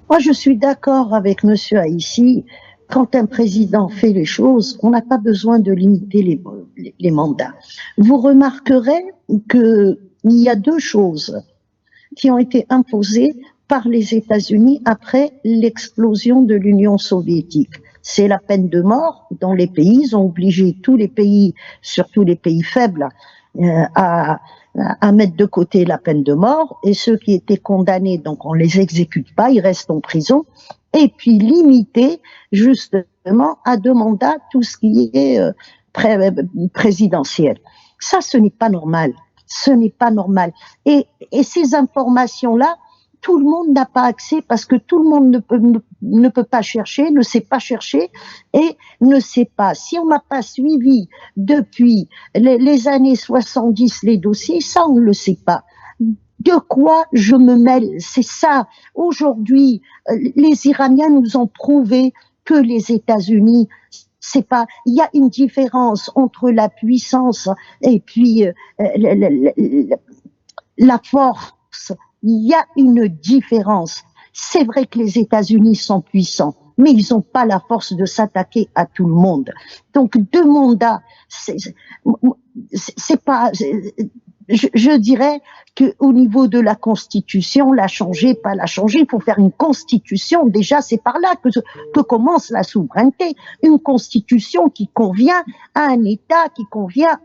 Moi, je suis d'accord avec Monsieur Haïssi. Quand un président fait les choses, on n'a pas besoin de limiter les mandats. Vous remarquerez qu'il y a deux choses qui ont été imposées par les États-Unis après l'explosion de l'Union soviétique. C'est la peine de mort dont les pays, ils ont obligé tous les pays, surtout les pays faibles, à, à mettre de côté la peine de mort, et ceux qui étaient condamnés, donc on les exécute pas, ils restent en prison, et puis limiter justement à 2 mandats tout ce qui est présidentiel. Ça, ce n'est pas normal. Ce n'est pas normal. Et ces informations-là, tout le monde n'a pas accès parce que tout le monde ne peut pas chercher, ne sait pas chercher et ne sait pas. Si on n'a pas suivi depuis les années 70 les dossiers, ça on ne le sait pas. De quoi je me mêle? C'est ça. Aujourd'hui, les Iraniens nous ont prouvé que les États-Unis, c'est pas. Il y a une différence entre la puissance et puis la force. Il y a une différence. C'est vrai que les États-Unis sont puissants, mais ils n'ont pas la force de s'attaquer à tout le monde. Donc 2 mandats, c'est pas. Je dirais qu'au niveau de la Constitution, la changer, pas la changer, il faut faire une Constitution. Déjà, c'est par là que commence la souveraineté. Une Constitution qui convient à un État, qui convient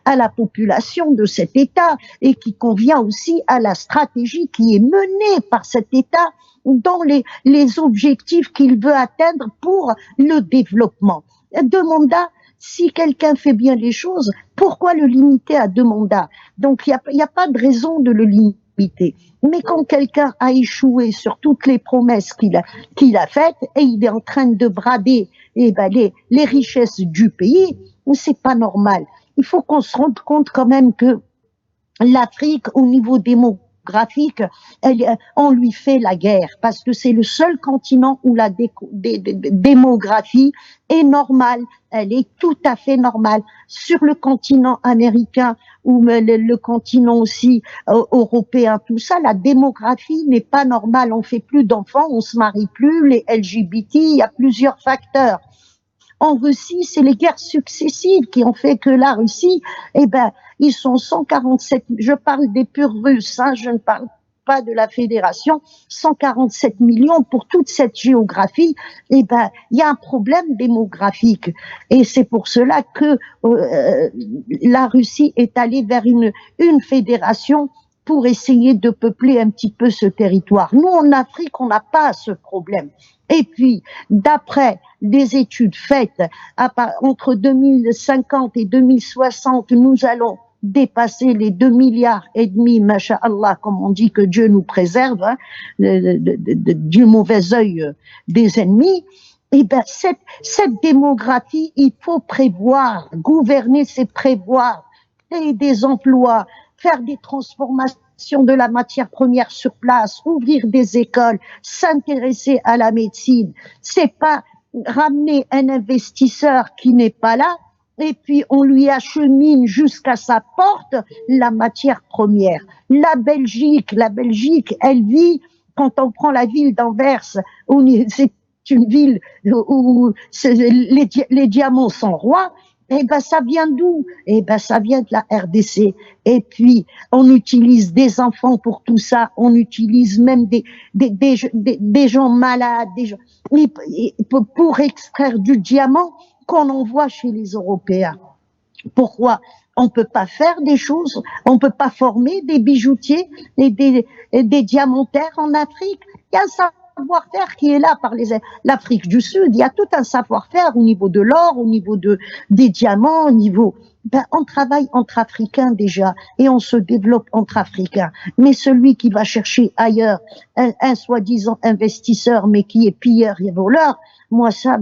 à la population de cet État et qui convient aussi à la stratégie qui est menée par cet État dans les objectifs qu'il veut atteindre pour le développement. 2 mandats, si quelqu'un fait bien les choses, pourquoi le limiter à 2 mandats? Donc, il n'y a pas de raison de le limiter. Mais quand quelqu'un a échoué sur toutes les promesses qu'il a faites et il est en train de brader les richesses du pays, c'est pas normal. Il faut qu'on se rende compte quand même que l'Afrique, au niveau démographique, on lui fait la guerre parce que c'est le seul continent où la démographie est normale. Elle est tout à fait normale. Sur le continent américain ou le continent aussi européen, tout ça, la démographie n'est pas normale. On fait plus d'enfants, on se marie plus, les LGBT, il y a plusieurs facteurs. En Russie, c'est les guerres successives qui ont fait que la Russie, ils sont 147, je parle des purs Russes, je ne parle pas de la fédération, 147 millions pour toute cette géographie, il y a un problème démographique. Et c'est pour cela que la Russie est allée vers une fédération pour essayer de peupler un petit peu ce territoire. Nous, en Afrique, on n'a pas ce problème. Et puis, d'après des études faites entre 2050 et 2060, nous allons dépasser les 2,5 milliards, masha'Allah, comme on dit, que Dieu nous préserve du mauvais œil des ennemis. Et cette démographie, il faut prévoir, gouverner, c'est prévoir, créer des emplois, faire des transformations de la matière première sur place, ouvrir des écoles, s'intéresser à la médecine. C'est pas ramener un investisseur qui n'est pas là et puis on lui achemine jusqu'à sa porte la matière première. La Belgique, elle vit, quand on prend la ville d'Anvers, c'est une ville où les diamants sont rois, ça vient d'où? Ça vient de la RDC. Et puis, on utilise des enfants pour tout ça, on utilise même des gens malades, pour extraire du diamant qu'on envoie chez les Européens. Pourquoi? On ne peut pas faire des choses, on ne peut pas former des bijoutiers et des diamantaires en Afrique. Il y a un savoir-faire qui est là par l'Afrique du Sud. Il y a tout un savoir-faire au niveau de l'or, au niveau des diamants, au niveau. On travaille entre Africains déjà et on se développe entre Africains. Mais celui qui va chercher ailleurs un soi-disant investisseur, mais qui est pilleur et voleur, moi ça,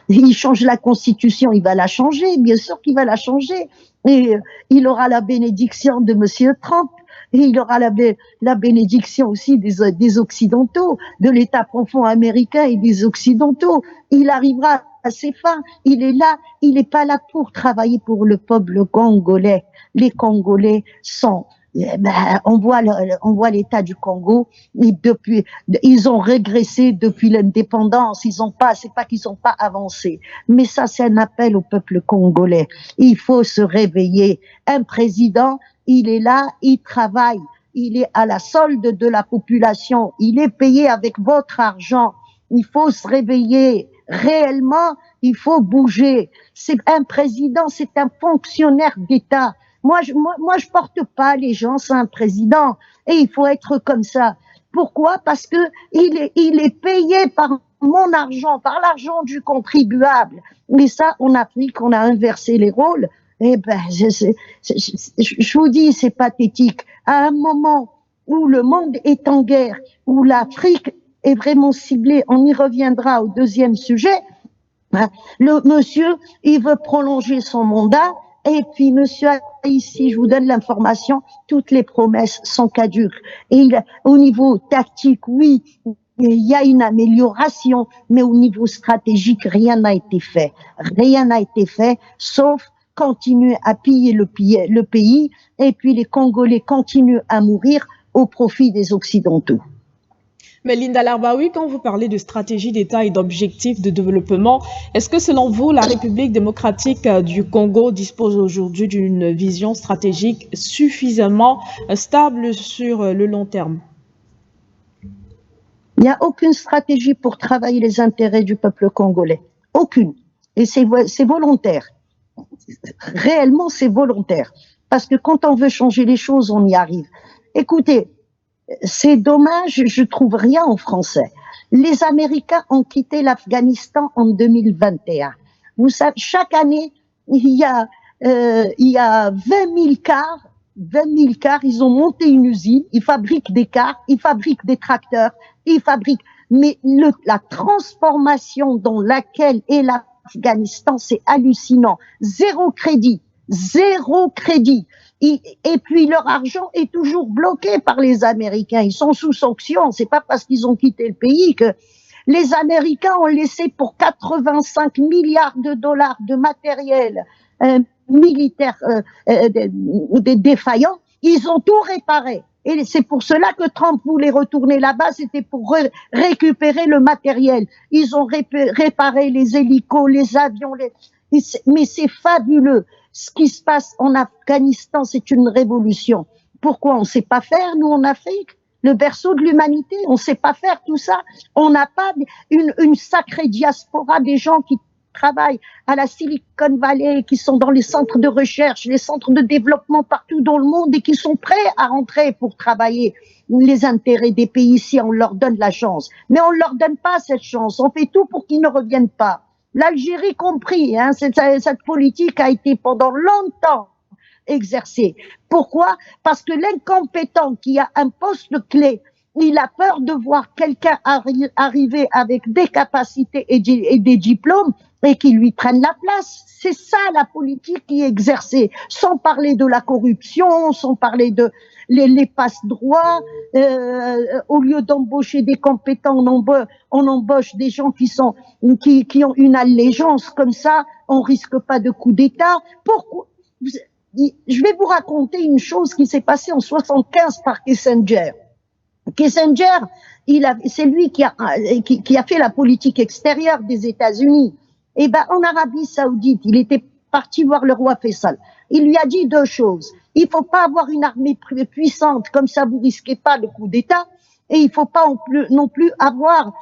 il change la Constitution, il va la changer, bien sûr qu'il va la changer. Et il aura la bénédiction de Monsieur Trump. Et il aura la bénédiction aussi des Occidentaux, de l'État profond américain et des Occidentaux. Il arrivera à ses fins. Il est là, il n'est pas là pour travailler pour le peuple congolais. Les Congolais sont on voit l'État du Congo, ils ont régressé depuis l'indépendance. C'est pas qu'ils n'ont pas avancé, mais ça, c'est un appel au peuple congolais. Il faut se réveiller. Un président, il est là, il travaille, il est à la solde de la population, il est payé avec votre argent. Il faut se réveiller. Réellement, il faut bouger. C'est un président, c'est un fonctionnaire d'État. Moi, je porte pas les gens, c'est un président. Et il faut être comme ça. Pourquoi? Parce que il est payé par mon argent, par l'argent du contribuable. Mais ça, en Afrique, on a inversé les rôles. Eh ben, je vous dis, c'est pathétique. À un moment où le monde est en guerre, où l'Afrique est vraiment ciblée, on y reviendra au deuxième sujet. Le monsieur, il veut prolonger son mandat. Et puis, monsieur, ici, je vous donne l'information, toutes les promesses sont caduques. Au niveau tactique, oui, il y a une amélioration, mais au niveau stratégique, rien n'a été fait. Rien n'a été fait, sauf continuer à piller le pays, et puis les Congolais continuent à mourir au profit des Occidentaux. Mais Linda Larbaoui, quand vous parlez de stratégie d'État et d'objectifs de développement, est-ce que selon vous, la République démocratique du Congo dispose aujourd'hui d'une vision stratégique suffisamment stable sur le long terme? Il n'y a aucune stratégie pour travailler les intérêts du peuple congolais. Aucune. Et c'est volontaire. Réellement, c'est volontaire. Parce que quand on veut changer les choses, on y arrive. Écoutez, c'est dommage, je trouve rien en français. Les Américains ont quitté l'Afghanistan en 2021. Vous savez, chaque année, il y a 20 000 cars. 20 000 cars, ils ont monté une usine, ils fabriquent des cars, ils fabriquent des tracteurs, ils fabriquent. Mais la transformation dans laquelle est l'Afghanistan, c'est hallucinant. Zéro crédit. Zéro crédit. Et puis leur argent est toujours bloqué par les Américains. Ils sont sous sanction. C'est pas parce qu'ils ont quitté le pays que les Américains ont laissé pour 85 milliards de dollars de matériel militaire défaillant. Ils ont tout réparé. Et c'est pour cela que Trump voulait retourner là-bas, c'était pour récupérer le matériel. Ils ont réparé les hélicos, les avions, mais c'est fabuleux. Ce qui se passe en Afghanistan, c'est une révolution. Pourquoi on ne sait pas faire, nous, en Afrique? Le berceau de l'humanité, on ne sait pas faire tout ça. On n'a pas une sacrée diaspora des gens qui travaillent à la Silicon Valley, qui sont dans les centres de recherche, les centres de développement partout dans le monde et qui sont prêts à rentrer pour travailler les intérêts des pays si on leur donne la chance. Mais on ne leur donne pas cette chance. On fait tout pour qu'ils ne reviennent pas. L'Algérie compris, hein, cette politique a été pendant longtemps exercée. Pourquoi? Parce que l'incompétent qui a un poste clé, il a peur de voir quelqu'un arriver avec des capacités et des diplômes et qui lui prennent la place. C'est ça la politique qui est exercée, sans parler de la corruption, sans parler de les passe-droits. Au lieu d'embaucher des compétents, on embauche des gens qui ont une allégeance comme ça. On risque pas de coup d'État. Pourquoi? Je vais vous raconter une chose qui s'est passée en 75 par Kissinger. Kissinger, c'est lui qui a fait la politique extérieure des États-Unis. Et ben, en Arabie Saoudite, il était parti voir le roi Faisal. Il lui a dit deux choses. Il faut pas avoir une armée puissante, comme ça vous risquez pas le coup d'État. Et il faut pas non plus avoir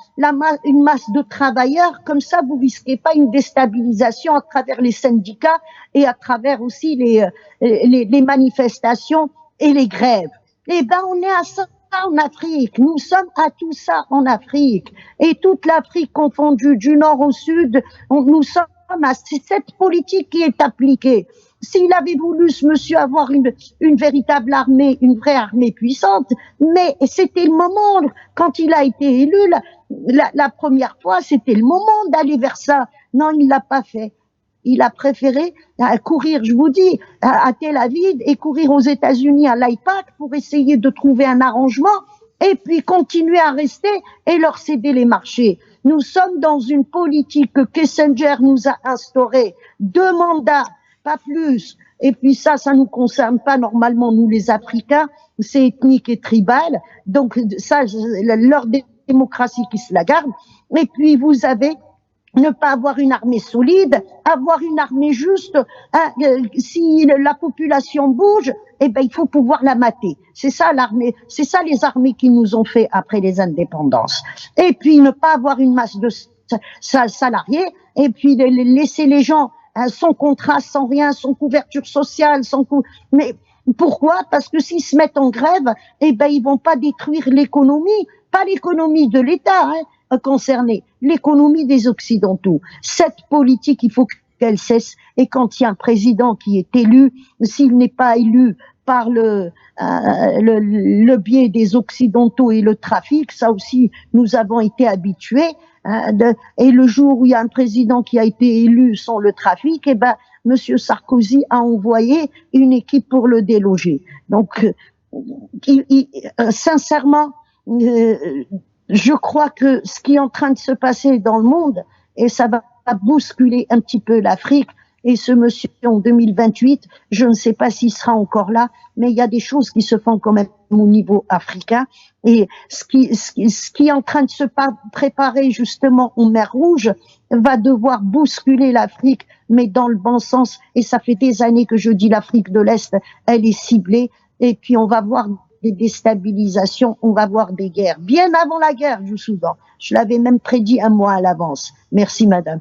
une masse de travailleurs, comme ça vous risquez pas une déstabilisation à travers les syndicats et à travers aussi les manifestations et les grèves. Eh ben, on est à ça en Afrique. Nous sommes à tout ça en Afrique. Et toute l'Afrique confondue, du nord au sud, nous sommes à cette politique qui est appliquée. S'il avait voulu, ce monsieur, avoir une véritable armée, une vraie armée puissante, mais c'était le moment, quand il a été élu, la première fois, c'était le moment d'aller vers ça. Non, il l'a pas fait. Il a préféré courir, je vous dis, à Tel Aviv et courir aux États-Unis à l'IPAC pour essayer de trouver un arrangement et puis continuer à rester et leur céder les marchés. Nous sommes dans une politique que Kissinger nous a instaurée. 2 mandats, pas plus. Et puis ça nous concerne pas normalement, nous les Africains, c'est ethnique et tribal. Donc ça, leur démocratie qui se la garde. Et puis vous avez ne pas avoir une armée solide, avoir une armée juste. Si la population bouge, eh ben il faut pouvoir la mater. C'est ça l'armée, c'est ça les armées qui nous ont fait après les indépendances. Et puis ne pas avoir une masse de salariés, et puis laisser les gens sans contrat, sans rien, sans couverture sociale, mais pourquoi? Parce que s'ils se mettent en grève, eh ben ils vont pas détruire l'économie, pas l'économie de l'État, concernée, l'économie des Occidentaux. Cette politique, il faut qu'elle cesse. Et quand il y a un président qui est élu, s'il n'est pas élu par le biais des Occidentaux et le trafic, ça aussi, nous avons été habitués. Et le jour où il y a un président qui a été élu sans le trafic, eh ben, Monsieur Sarkozy a envoyé une équipe pour le déloger. Donc, sincèrement, je crois que ce qui est en train de se passer dans le monde, et ça va bousculer un petit peu l'Afrique, et ce monsieur en 2028, je ne sais pas s'il sera encore là, mais il y a des choses qui se font quand même au niveau africain, et ce qui est en train de se préparer justement en mer Rouge va devoir bousculer l'Afrique, mais dans le bon sens, et ça fait des années que je dis l'Afrique de l'Est, elle est ciblée, et puis on va voir des déstabilisations, on va voir des guerres. Bien avant la guerre du Soudan. Je l'avais même prédit un mois à l'avance. Merci, madame.